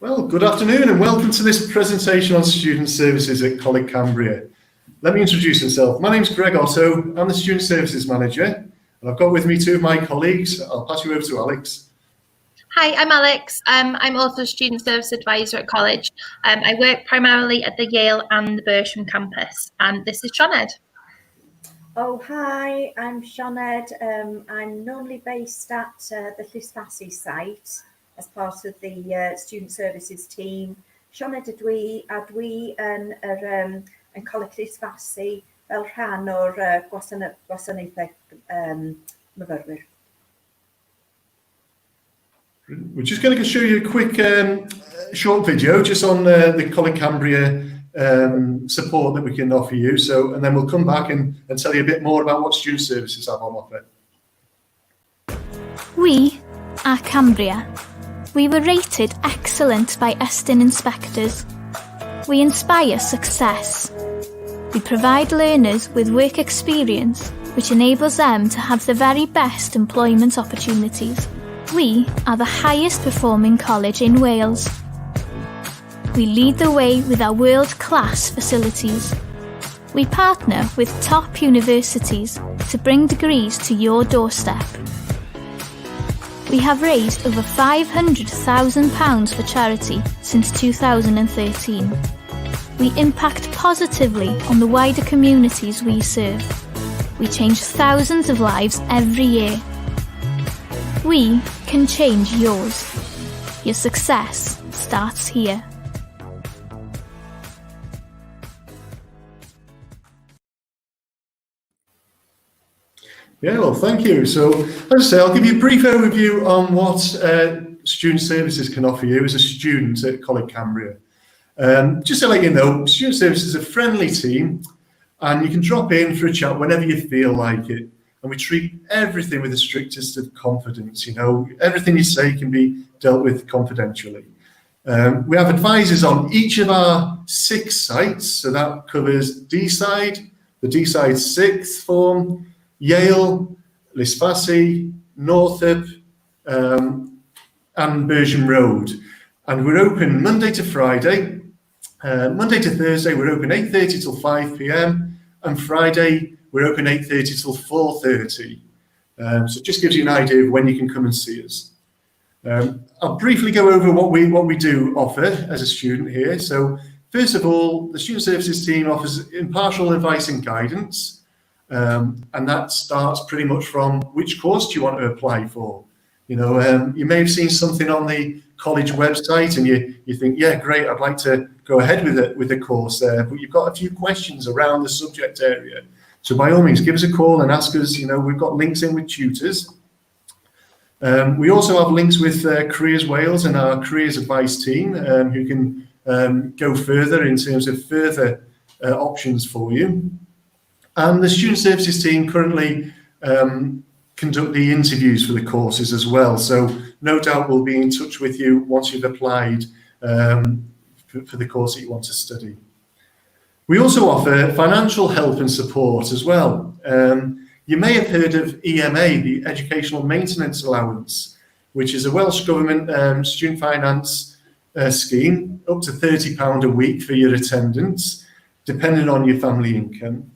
Well, good afternoon and welcome to this presentation on student services at College Cambria. Let me introduce myself. My name's Greg Otto. I'm the Student Services Manager, and I've got with me two of my colleagues. I'll pass you over to Alex. Hi, I'm Alex. I'm also a Student Service Advisor at college. I work primarily at the Yale and the Bersham campus, and this is Sianed. Oh, hi, I'm Sianed. I'm normally based at the Llysfasi site as part of the Student Services team. Sianed ydw yn Coleg Llysfasi fel rhan o'r gwasanaethau myfyrwyr. We're just going to show you a quick short video just on the College Cambria support that we can offer you. And then we'll come back and tell you a bit more about what student services have on offer. We are Cambria. We were rated excellent by Estyn inspectors. We inspire success. We provide learners with work experience, which enables them to have the very best employment opportunities. We are the highest performing college in Wales. We lead the way with our world-class facilities. We partner with top universities to bring degrees to your doorstep. We have raised over £500,000 for charity since 2013. We impact positively on the wider communities we serve. We change thousands of lives every year. We can change yours. Your success starts here. Yeah, well, thank you. So, as I say, I'll give you a brief overview on what student services can offer you as a student at College Cambria. Just to let you know, student services is a friendly team, and you can drop in for a chat whenever you feel like it. And we treat everything with the strictest of confidence. You know, everything you say can be dealt with confidentially. We have advisors on each of our 6 sites, so that covers D-side, the D-side 6th form, Yale, Llysfasi, Northup, and Bersham Road. And we're open Monday to Friday. Monday to Thursday, we're open 8:30 till 5 p.m. and Friday, we're open 8:30 till 4:30. So it just gives you an idea of when you can come and see us. I'll briefly go over what we do offer as a student here. So first of all, the Student Services team offers impartial advice and guidance. And that starts pretty much from which course do you want to apply for. You know, you may have seen something on the college website and you think, yeah, great, I'd like to go ahead with the course there, but you've got a few questions around the subject area. So by all means, give us a call and ask us. You know, we've got links in with tutors. We also have links with Careers Wales and our careers advice team who can go further in terms of further options for you. And the Student Services team currently conduct the interviews for the courses as well. So no doubt we'll be in touch with you once you've applied for the course that you want to study. We also offer financial help and support as well. You may have heard of EMA, the Educational Maintenance Allowance, which is a Welsh Government student finance scheme, up to £30 a week for your attendance, depending on your family income.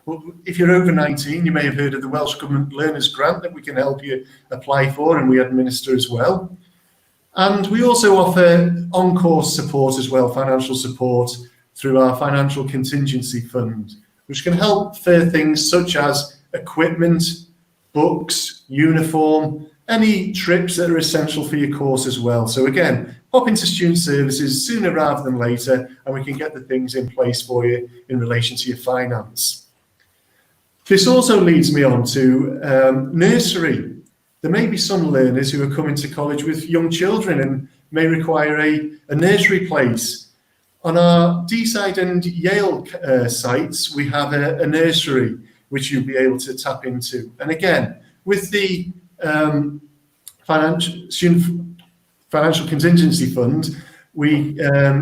Well, if you're over 19, you may have heard of the Welsh Government Learners Grant that we can help you apply for and we administer as well. And we also offer on-course support as well, financial support through our Financial Contingency Fund, which can help for things such as equipment, books, uniform, any trips that are essential for your course as well. So again, pop into Student Services sooner rather than later, and we can get the things in place for you in relation to your finance. This also leads me on to nursery. There may be some learners who are coming to college with young children and may require a nursery place. On our D-side and Yale sites, we have a nursery which you'll be able to tap into. And again, with the Financial Contingency Fund, we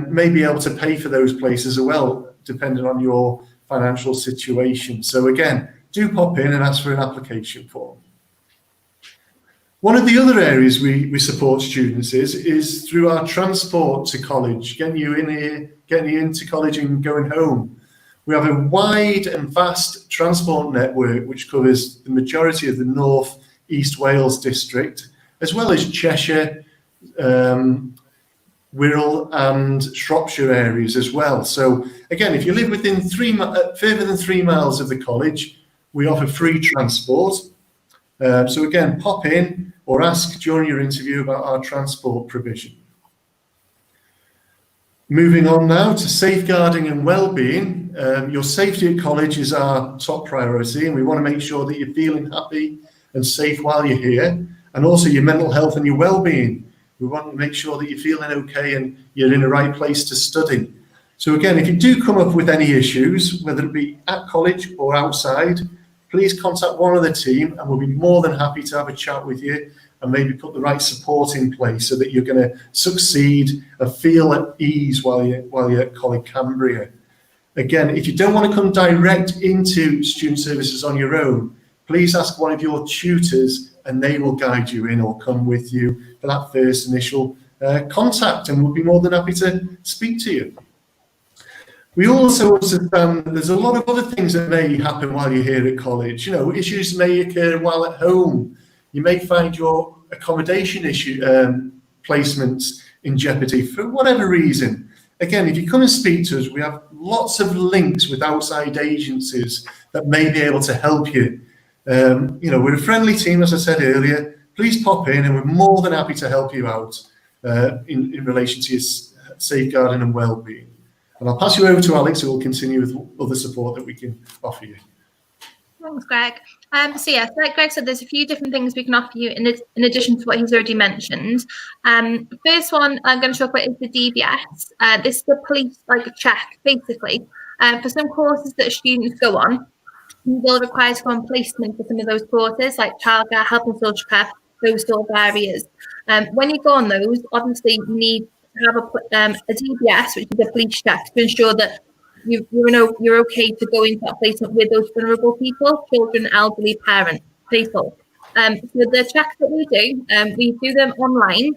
may be able to pay for those places as well, depending on your financial situation. So again, do pop in and ask for an application form. One of the other areas we support students is through our transport to college, getting you in here, getting you into college and going home. We have a wide and vast transport network which covers the majority of the North East Wales district, as well as Cheshire, Wirral and Shropshire areas as well. So again, if you live within further than 3 miles of the college, we offer free transport. So again, pop in or ask during your interview about our transport provision. Moving on now to safeguarding and well-being. Your safety at college is our top priority, and we want to make sure that you're feeling happy and safe while you're here, and also your mental health and your well-being. We want to make sure that you're feeling okay and you're in the right place to study. So again, if you do come up with any issues, whether it be at college or outside, please contact one of the team and we'll be more than happy to have a chat with you and maybe put the right support in place so that you're going to succeed and feel at ease while you're at College Cambria. Again, if you don't want to come direct into student services on your own, please ask one of your tutors and they will guide you in or come with you for that first initial contact, and we'll be more than happy to speak to you. We also understand that there's a lot of other things that may happen while you're here at college. You know, issues may occur while at home. You may find your accommodation placements in jeopardy for whatever reason. Again, if you come and speak to us, we have lots of links with outside agencies that may be able to help you. You know, we're a friendly team, as I said earlier. Please pop in and we're more than happy to help you out in relation to your safeguarding and well-being. And I'll pass you over to Alex, who will continue with other support that we can offer you. Thanks, Greg. So yeah, like Greg said, there's a few different things we can offer you in addition to what he's already mentioned. First one I'm going to talk about is the DBS. This is the police check, basically. For some courses that students go on, you will require to go on placement for some of those courses, like childcare, health and social care, those sort of areas. When you go on those, obviously you need to have a DBS, which is a police check, to ensure that you're okay to go into that placement with those vulnerable people, children, elderly, people. So the checks that we do them online.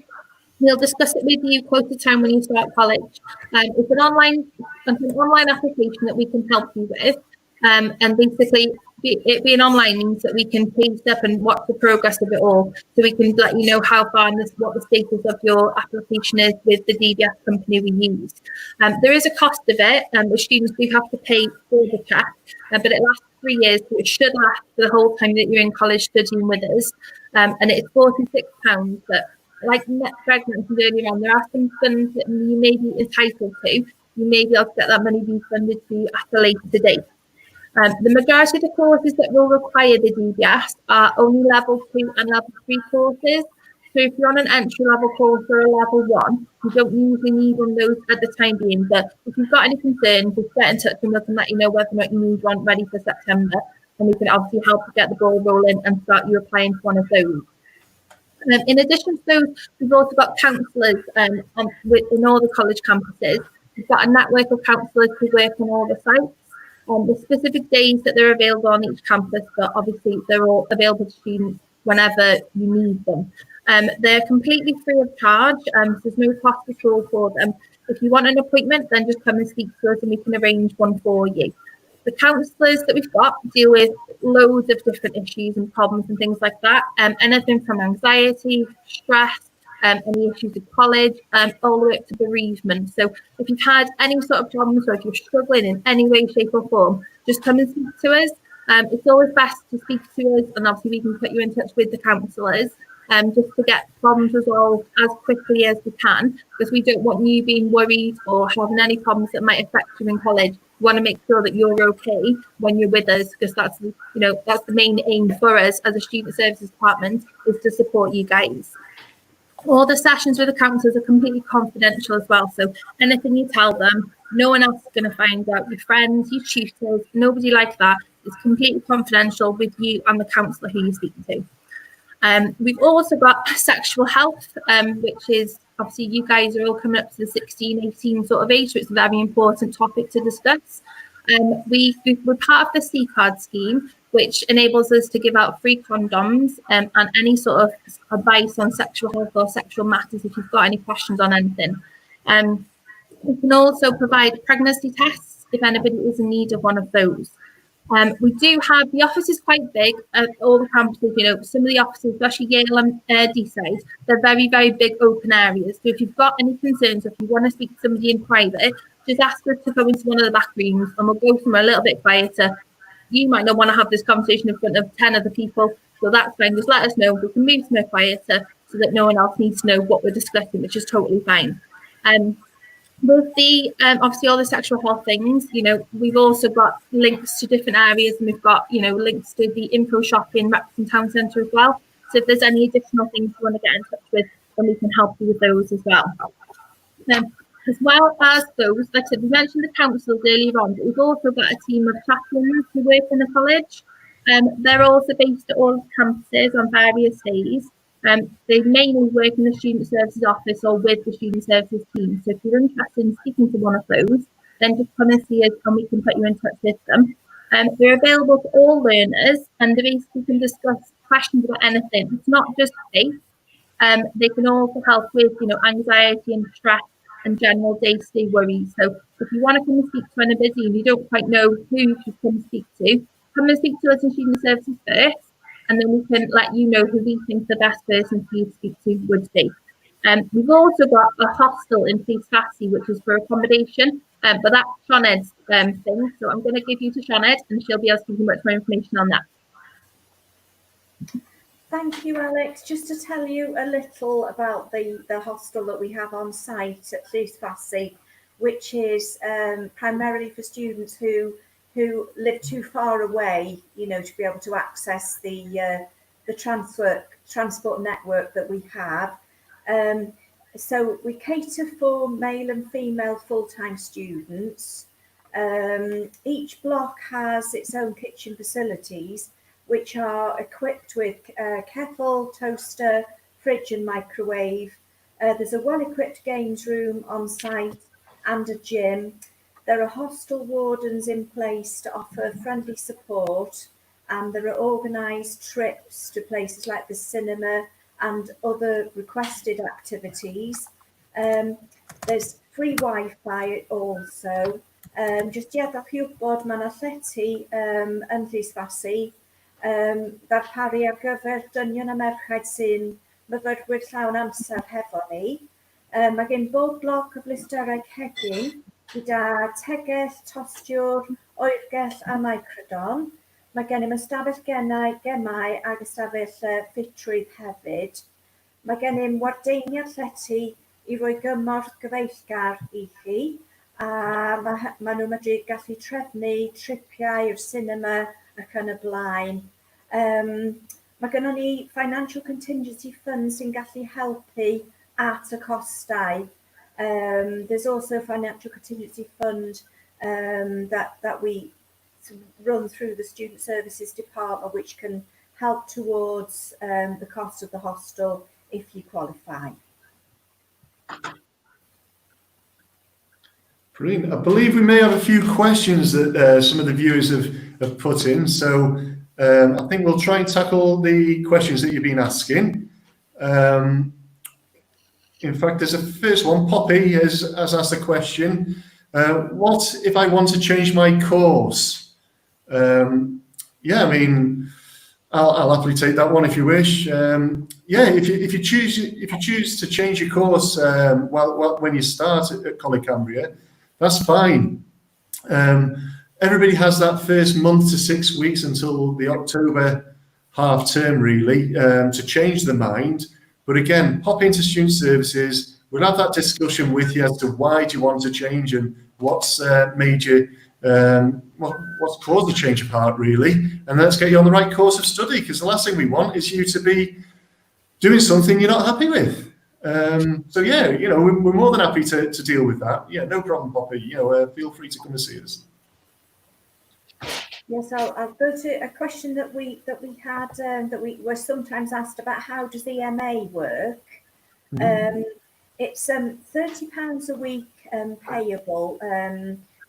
We'll discuss it with you close to time when you start college. It's an online application that we can help you with. And basically, it being online means that we can pace up and watch the progress of it all, so we can let you know how far and what the status of your application is with the DBS company we use. There is a cost of it, which students do have to pay for the check, but it lasts 3 years, so it should last for the whole time that you're in college studying with us. And it's £46, but like Greg mentioned earlier on, there are some funds that you may be entitled to. You may be able to get that money refunded to you at a later date. The majority of the courses that will require the DBS are only level 2 and level 3 courses. So if you're on an entry level course or a level 1, you don't usually need one of those at the time being. But if you've got any concerns, just get in touch and we can let you know whether or not you need one ready for September. And we can obviously help you get the ball rolling and start you applying for one of those. In addition to those, we've also got counsellors in all the college campuses. We've got a network of counsellors who work on all the sites. The specific days that they're available on each campus, but obviously they're all available to students whenever you need them. They're completely free of charge, so there's no cost at all for them. If you want an appointment, then just come and speak to us and we can arrange one for you. The counsellors that we've got deal with loads of different issues and problems and things like that. Anything from anxiety, stress, any issues with college, all the way up to bereavement. So if you've had any sort of problems or if you're struggling in any way, shape or form, just come and speak to us. It's always best to speak to us, and obviously we can put you in touch with the counsellors just to get problems resolved as quickly as we can, because we don't want you being worried or having any problems that might affect you in college. We want to make sure that you're okay when you're with us, because that's the main aim for us as a student services department, is to support you guys. All the sessions with the counsellors are completely confidential as well. So anything you tell them, no one else is going to find out. Your friends, your tutors, nobody like that. It's completely confidential with you and the counsellor who you're speaking to. We've also got sexual health, which is obviously you guys are all coming up to the 16, 18 sort of age, so it's a very important topic to discuss. We're part of the C-card scheme, which enables us to give out free condoms and any sort of advice on sexual health or sexual matters if you've got any questions on anything. We can also provide pregnancy tests if anybody is in need of one of those. We do have, the office is quite big at all the campuses, you know, some of the offices, especially Yale and Deeside, they're very, very big open areas. So if you've got any concerns, or if you want to speak to somebody in private, just ask us to go into one of the back rooms and we'll go somewhere a little bit quieter. You might not want to have this conversation in front of 10 other people, so that's fine. Just let us know. We can move somewhere quieter so that no one else needs to know what we're discussing, which is totally fine. With the obviously all the sexual health things, you know, we've also got links to different areas, and we've got, you know, links to the info shop in Wrexham Town Centre as well. So if there's any additional things you want to get in touch with, then we can help you with those as well. As well as those, like I said, we mentioned the councils earlier on, but we've also got a team of chaplains who work in the college. They're also based at all campuses on various days. They mainly work in the student services office or with the student services team. So if you're interested in speaking to one of those, then just come and see us and we can put you in touch with them. They're available for all learners, and they basically can discuss questions about anything. It's not just faith. They can also help with, you know, anxiety and stress and general day-to-day worries. So if you want to come and speak to anybody and you don't quite know who you should come and speak to, come and speak to us in student services first, and then we can let you know who we think the best person for you to speak to would be. We've also got a hostel in Fleece Fassy, which is for accommodation, but that's Sianed's thing. So I'm going to give you to Sianed, and she'll be able to give you much more information on that. Thank you, Alex. Just to tell you a little about the hostel that we have on site at Fleece Fassy, which is primarily for students who live too far away, you know, to be able to access the transport network that we have. So we cater for male and female full-time students. Each block has its own kitchen facilities, which are equipped with kettle, toaster, fridge and microwave. There's a well-equipped games room on site and a gym. There are hostel wardens in place to offer friendly support, and there are organised trips to places like the cinema and other requested activities. There's free Wi-Fi also. Just dieddach i'w bod ma' 'na llety yn Fleece Fassy ddarparu ar gyfer dynion a merchaid sy'n myfyrwyr llawn amser hefo ni. Mae gen bob bloc o blisterau cegin gyda tegell, tostiwr, oergell a microdon. Mae gennym ystafell gemau ag ystafell ffitrwydd hefyd. Mae gennym wardeiniad llety i roi gymorth gyfeillgar i chi, a mae nhw'n medru gallu trefnu tripiau i'r cinema ac yn y blaen. Mae gennym ni financial contingency fund sy'n gallu helpu at y costau. There's also a financial contingency fund that we run through the Student Services Department, which can help towards the cost of the hostel if you qualify. Brilliant. I believe we may have a few questions that some of the viewers have put in. So I think we'll try and tackle the questions that you've been asking. In fact, there's a first one. Poppy has asked a question. What if I want to change my course? Yeah, I mean, I'll happily take that one if you wish. Yeah, if you choose to change your course when you start at Coleg Cambria, that's fine. Everybody has that first month to 6 weeks until the October half term, really, to change their mind. But again, pop into Student Services. We'll have that discussion with you as to why do you want to change and what's made you, what's caused the change of heart, really. And let's get you on the right course of study, because the last thing we want is you to be doing something you're not happy with. So yeah, you know, we're more than happy to deal with that. Yeah, no problem, Poppy. You know, feel free to come and see us. Yes, I'll go to a question that we had that we were sometimes asked about. How does the MA work? It's £30 a week payable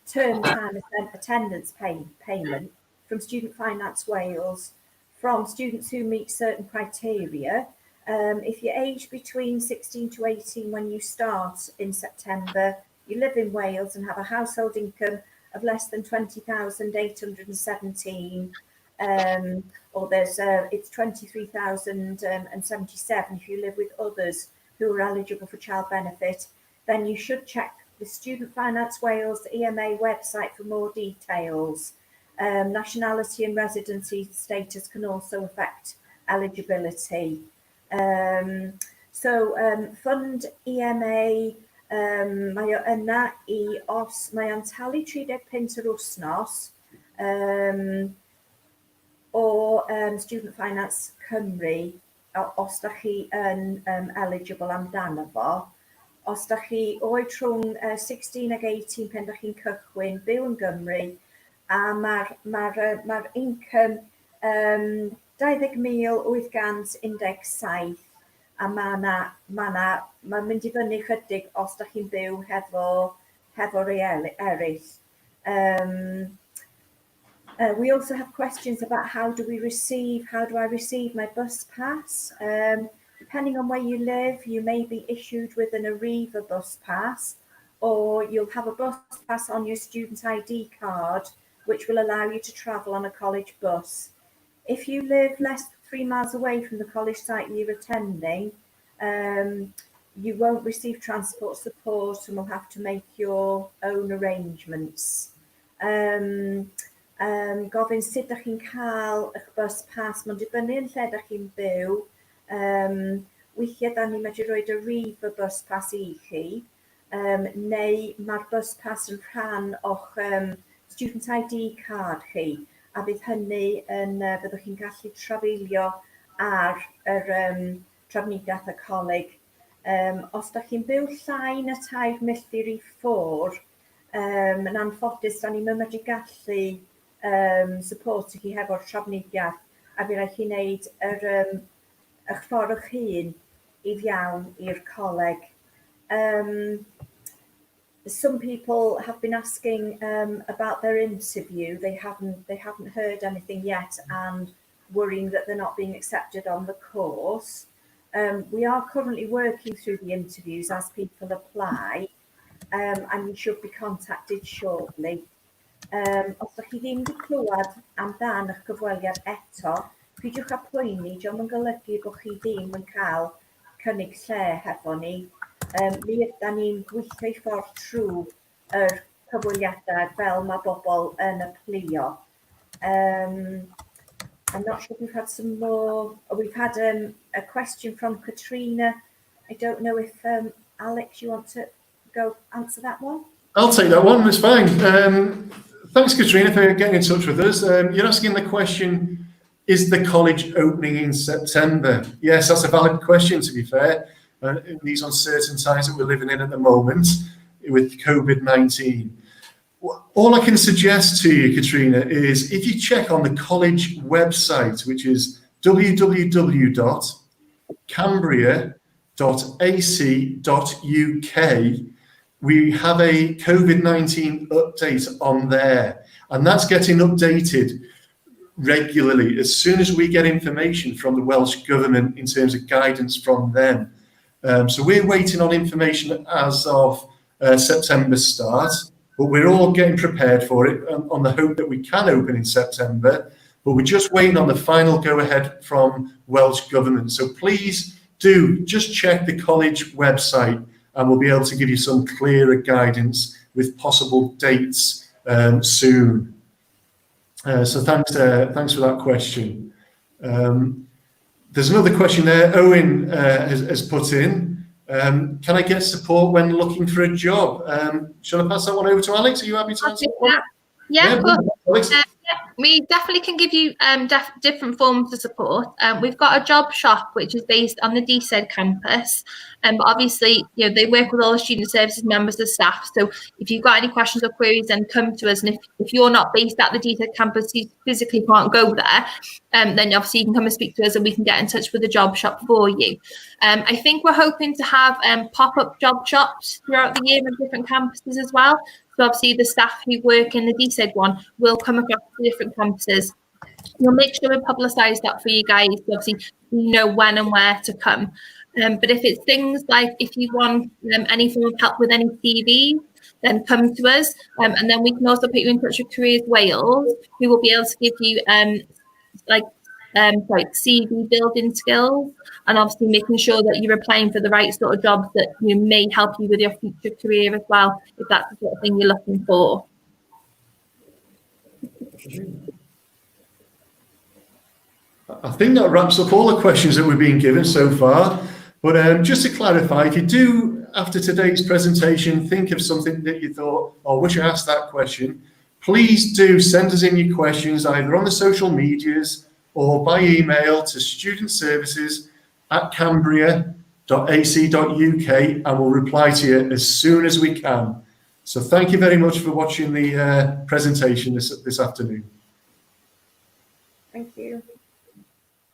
term time attendance payment. from Student Finance Wales from students who meet certain criteria. If you're aged between 16 to 18 when you start in September, you live in Wales and have a household income of less than 20,817, or it's 23,077 if you live with others who are eligible for child benefit, then you should check the Student Finance Wales EMA website for more details. Nationality and residency status can also affect eligibility. Fund EMA, mae o yna os mae o'n talu 35 yr wythnos o Student Finance Cymru, os da chi yn eligible amdano fo. Os da chi oed rhwng 16 ag 18 pen da chi'n cychwyn byw yn Gymru, a mae'r income 20,817, a mae'n mynd i fyny chydig os da chi'n byw hefo rei eraill. We also have questions about how do I receive my bus pass? Depending on where you live, you may be issued with an Arriva bus pass, or you'll have a bus pass on your student ID card, which will allow you to travel on a college bus. If you live less than 3 miles away from the college site you're attending, you won't receive transport support and will have to make your own arrangements. Gofyn sut ydych chi'n cael eich bus pass, mae'n dibynnu yn lle ydych chi'n byw. Weithiau da ni medru roed y Arriva bus pass i chi, neu mae'r bus pass yn rhan o'ch student ID card chi, a bydd hynny yn byddwch chi'n gallu trafeilio ar yr trafnidiaeth y coleg. Os da chi'n byw llai na 2 milltir i ffwr', yn anffodus da ni'n medru gallu support chi hefo'r trafnidiaeth, a bydd rhaid chi wneud eich ffordd eich hun i fewn i'r coleg. Some people have been asking about their interview. They haven't heard anything yet and worrying that they're not being accepted on the course. We are currently working through the interviews as people apply, and you should be contacted shortly. Os ydych chi ddim wedi clywed amdan eich gyfweliad eto, peidiwch â poeni, diolch yn golygu bod chi ddim yn cael cynnig lle hefo ni. Mi ydyn ni'n gweithio i ffordd trwy yr cyfweliadau fel mae bobl yn aplio. I'm not sure if we've had some more. We've had a question from Katrina. I don't know if Alex, you want to go answer that one? I'll take that one, it's fine. Thanks, Katrina, for getting in touch with us. You're asking the question, is the college opening in September? Yes, that's a valid question, to be fair. In these uncertain times that we're living in at the moment with COVID-19. All I can suggest to you, Katrina, is if you check on the college website, which is www.cambria.ac.uk, we have a COVID-19 update on there, and that's getting updated regularly as soon as we get information from the Welsh Government in terms of guidance from them. So we're waiting on information as of September start, but we're all getting prepared for it on the hope that we can open in September, but we're just waiting on the final go-ahead from Welsh Government. So please do just check the college website and we'll be able to give you some clearer guidance with possible dates soon. So thanks for that question. There's another question there Owen has put in. Can I get support when looking for a job? Shall I pass that one over to Alex? Are you happy to answer that? Yeah, Alex? we definitely can give you different forms of support. We've got a job shop which is based on the DSED campus, but obviously, you know, they work with all the student services members of staff. So if you've got any questions or queries, then come to us. And if you're not based at the DSED campus, you physically can't go there, then obviously you can come and speak to us, and we can get in touch with the job shop for you. I think we're hoping to have pop-up job shops throughout the year on different campuses as well. So obviously the staff who work in the DSED one will come across the different different campuses. We'll make sure we publicise that for you guys, so obviously you know when and where to come. But if it's things like if you want any form of help with any CVs, then come to us, and then we can also put you in touch with Careers Wales, who will be able to give you CV building skills, and obviously making sure that you're applying for the right sort of jobs that may help you with your future career as well, if that's the sort of thing you're looking for. I think that wraps up all the questions that we've been given so far. But just to clarify, if you do, after today's presentation, think of something that you thought, oh, wish I asked that question, please do send us in your questions either on the social medias or by email to studentservices@cambria.ac.uk, and we'll reply to you as soon as we can. So thank you very much for watching the presentation this afternoon.